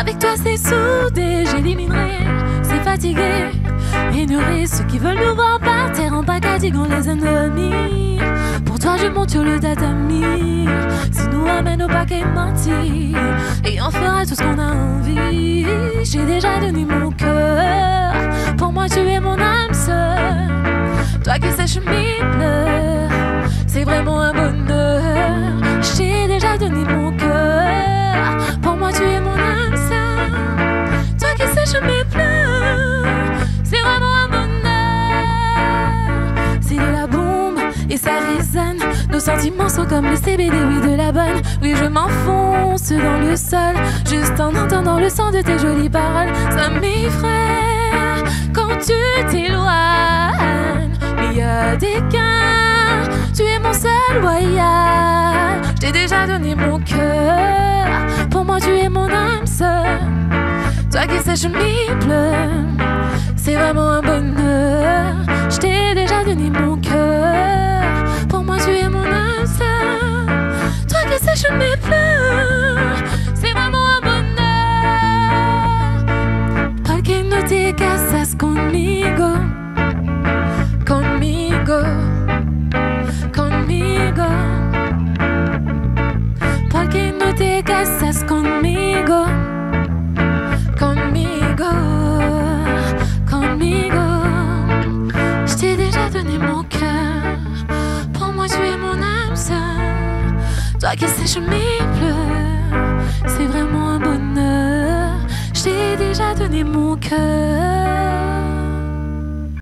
Avec toi c'est soudé, j'éliminerai ces fatigués. Ignorer ceux qui veulent nous voir par terre en pacadigue, on les ennemis. Pour toi je monte sur le tatami. Si nous amène au paquet mentir, et on fera tout ce qu'on a envie. J'ai déjà donné mon cœur, pour moi tu es mon âme sœur. Toi qui sèches mes pleurs, c'est vraiment un bonheur. J'ai déjà donné mon cœur, pour moi tu es mon âme sœur. Toi qui sèches mes pleurs, c'est vraiment un bonheur. C'est de la bombe et ça résonne. Nos sentiments sont comme le CBD, oui de la bonne. Oui je m'enfonce dans le sol, juste en entendant le son de tes jolies paroles. Ça m'effraie quand tu t'éloignes, mais y a des cas, tu es mon seul voyage. J'ai déjà donné mon cœur, pour moi tu es mon âme sœur. Toi qui sèches mes pleurs, c'est vraiment un bonheur. Je t'ai déjà donné mon cœur, pour moi tu es mon âme sœur. Toi qui sèches mes pleurs, c'est vraiment un bonheur. Porque no te casas conmigo, conmigo, conmigo. Porque no te casas conmigo, conmigo, conmigo. Je t'ai déjà donné mon cœur, pour moi tu es mon âme sœur. Toi qui sèches mes pleurs, c'est vraiment un bonheur. Je t'ai déjà donné mon cœur.